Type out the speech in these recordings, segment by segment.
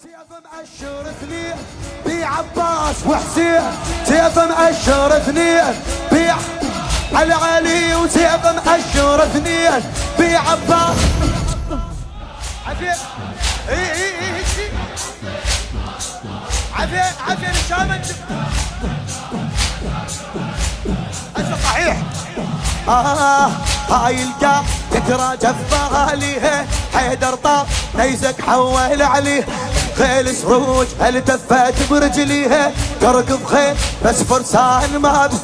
سيف مأشر اثنين بعباس وحسين، سيف مأشر اثنين على علي، وسيف مأشر اثنين بعباس. عفين عفين عفين شامن انت صحيح. هاي القاع تتراجف باليها، حيدر طار نيزك حول عليه، خيل سروج هل تفت برجليها، تركض خيل بس فرسان ما بي،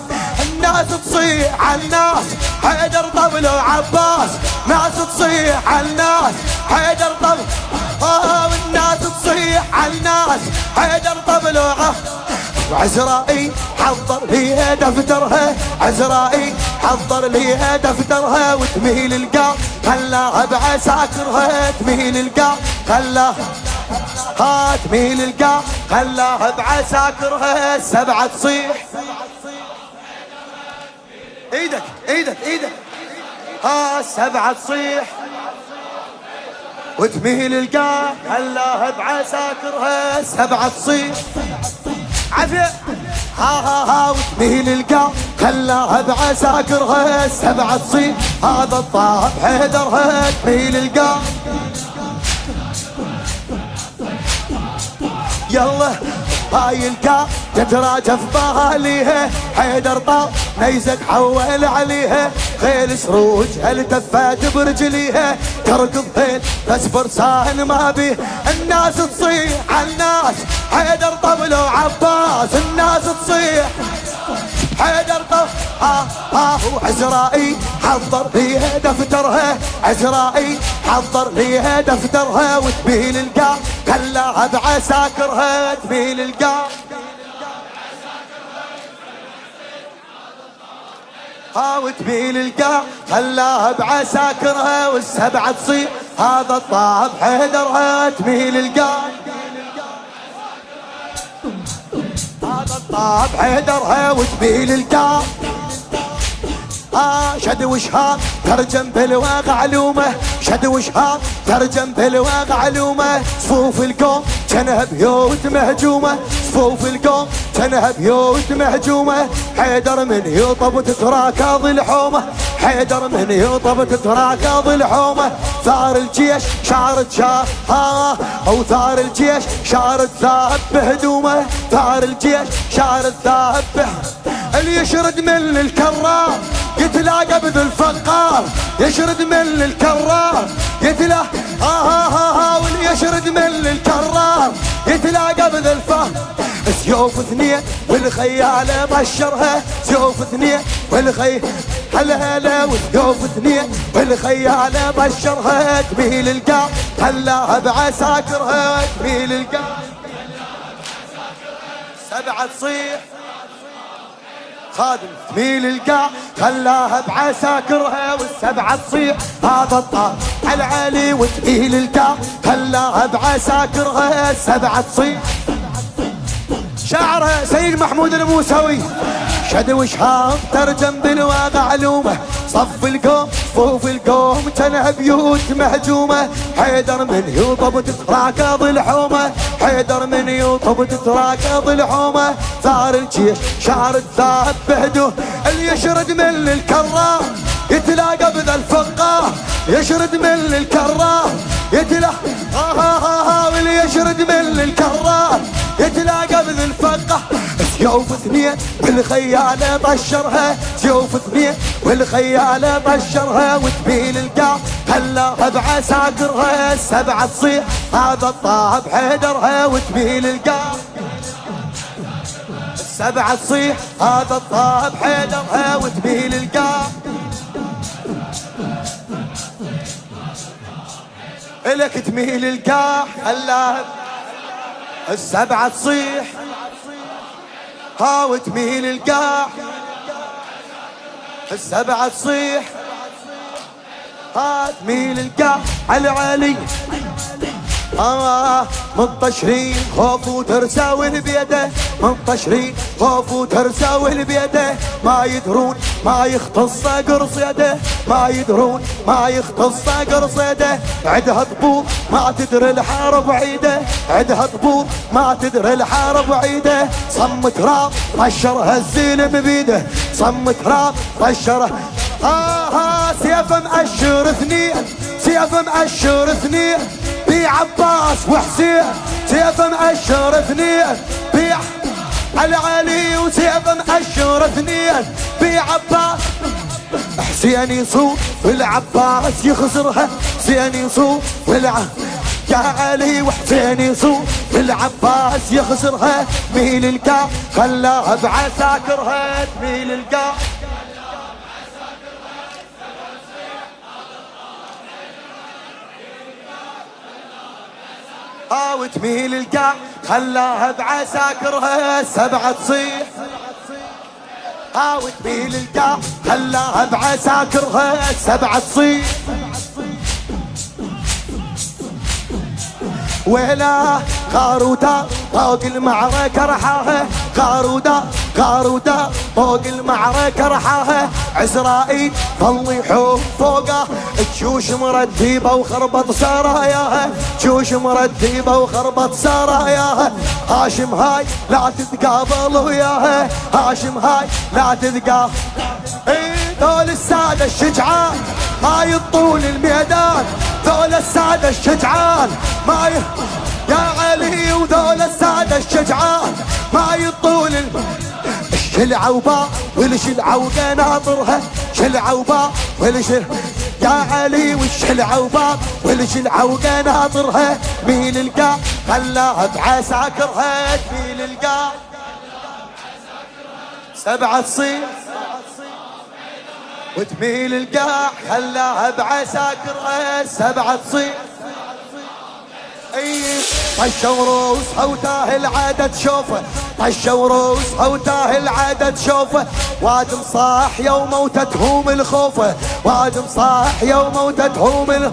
الناس تصيح على الناس، حيدر طبل وعباس، ناس تصيح على الناس، حيدر طبل والناس تصيح على الناس، حيدر طبل وعزرائيل حضر ليها دفترها، عزرائيل حضر ليها دفترها، وتميل القاع خلاها بعساكرها، تميل القاع خلاها تميل القاع خلاها بعساكرها، السبعة تصيح. ايدك ايدك ايدك السبعة تصيح، وتميل القاع خلاها بعساكرها، السبعة تصيح. عفية وتميل القاع خلاها بعساكرها، السبعة تصيح. هذا الطاب حيدرها، تميل القاع يلا. هاي القاع تتراجف باليها، حيدر طار نيزك حول عليها، خيل سروج هل تفت برجليها، تركض خيل بس فرسان ما بيه، الناس تصيح على الناس، حيدر طبل وعباس، الناس تصيح حيدر طبل. وعزرائيل حضر ليها دفترها، عزرائيل حضر ليها دفترها، وتميل القاع خلاها بعساكرها، تميل القاع وتميل القاع خلاها بعساكرها، والسبعة تصيح. هذا الطاب حيدرها، تميل القاع هذا الطاب حيدرها، وتميل القاع. شد وشهار ترجم بالواقع علومه، شد وشهار ترجم بالواقع علومه، صفوف القوم كانها بيوت مهجومه، صفوف القوم كانها بيوت مهجومه، حيدر من يطب تتراكض الحومه، حيدر من يطب تتراكض الحومه، ثار الجيش شارد او ثار الجيش شارد ذهب بهدومه، ثار الجيش شارد ذهب اللي يشرد من الكرار يتلاقى بذو الفقار، يشرد من الكرار يتلاقى واللي يشرد من الكرار يتلاقى بذو الفقار. سيوف اثنين والخيالة بشرها، سيوف اثنين والخيالة هلا هلا، وسيوف اثنين والخيالة بشرها، تميل القاع خلاها بعساكرها، تميل القاع سبعة تصيح. خادم تميل القاع خلاها بعساكرها، والسبعة تصيح. هذا الطار على علي، وتميل القاع خلاها بعساكرها، السبعة تصيح. شاعرها سيد محمود الموسوي، شد وشهاب ترجم بالواقع علومه، صف القوم صفوف القوم كانها بيوت مهجومه، حيدر من يطب تتراكض الحومه، حيدر من يطب تتراكض الحومه، ثار الجيش شارد ذهب بهدوه، اللي يشرد من الكرار يتلاقى بذا الفقار، يشرد من الكرار يتلاقى واللي يشرد من الكرار يتلاقى بذا الفقار. سيوف اثنين والخيالة طشرها، سيوف اثنين والخيالة طشرها، وتميل القاع خلاها بعساكرها، السبعة تصيح. هذا الطاب حيدرها، وتميل القاع السبعة تصيح. هذا الطاب حيدرها، وتميل القاع. إلك تميل القاع خلاها السبعة تصيح. وتميل القاع السبعة تصيح. تميل القاع على علي، منطشرين خوف وترساوي بيده، منطشرين خوف وترساوي بيده، ما يدرون ما يختص قرص يده، ما يدرون ما يختص قرص يده. عدها طبول ما تدري الحرب عيده، عدها طبول ما تدري الحرب عيده. صم تراب طشرها الزين ببيده، صم تراب طشرها. سيف مأشر اثنين، سيف مأشر اثنين بعباس وحسين، سيف مأشر اثنين على علي، وسيف مأشر اثنين بعباس. حسين يصوب والعباس يخسرها، حسين يصوب يا علي وحسين يصوب والعباس يخسرها. ميل القاع خلاها بعساكرها، تميل القاع وتميل القاع خلاها بعساكرها. سبعة تصيح وتميل القاع خلاها بعساكرها. سبعة تصيح ويلا قارودا فوق المعركة رحاها، قارودا قارودا فوق المعركة رحاها. عزرائيل ظل يحوم فوقه، تشوش مرتبة وخربط سراياها، تشوش مرتبة وخربط سراياها. هاشم هاي لا تتقابل وياها، هاشم هاي لا تتقابل. ذول السادة الشجعان ما يطول الميدان، ذول السادة الشجعان ما يا علي، وذول السادة الشجعان ما يطول الشلعة وباء والشلعة وقناطرها، شلعة وباء يا علي والشلعة وباء والشلعة وقناطرها. ميل القاع خلاها بعساكرها، تميل القاع سبعة تصير وتميل القاع خلاها بعساكرها. سبعة تصير طشوا روسها وتاه العدد شوفه، طشوا روسها وتاه العدد شوفه. وادم صاح يوم موتتهم الخوفه، وادم صاح يوم موتتهم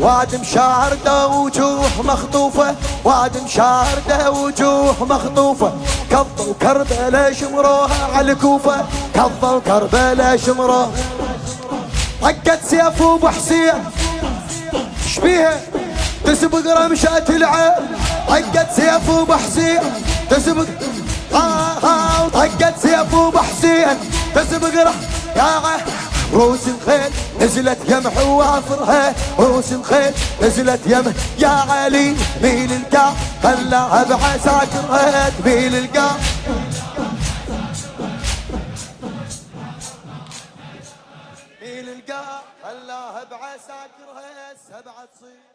وادم شاردة وجوه مخطوفة، وادم شاردة وجوه مخطوفة. كظوا كربلاء شمروها على الكوفة، كظوا كربلاء شمروها. طقت سيف ابو حسين شبيها تسبق رمشة العين، طقت سيف ابو حسين تسبق طقت سيف ابو حسين تسبق يا روس الخيل نزلت يم حوافرها، روس الخيل نزلت يم يا علي. ميل القاع خلاها بعساكرها، تميل القاع ميل القاع خلاها بعساكرها. سبعة تصير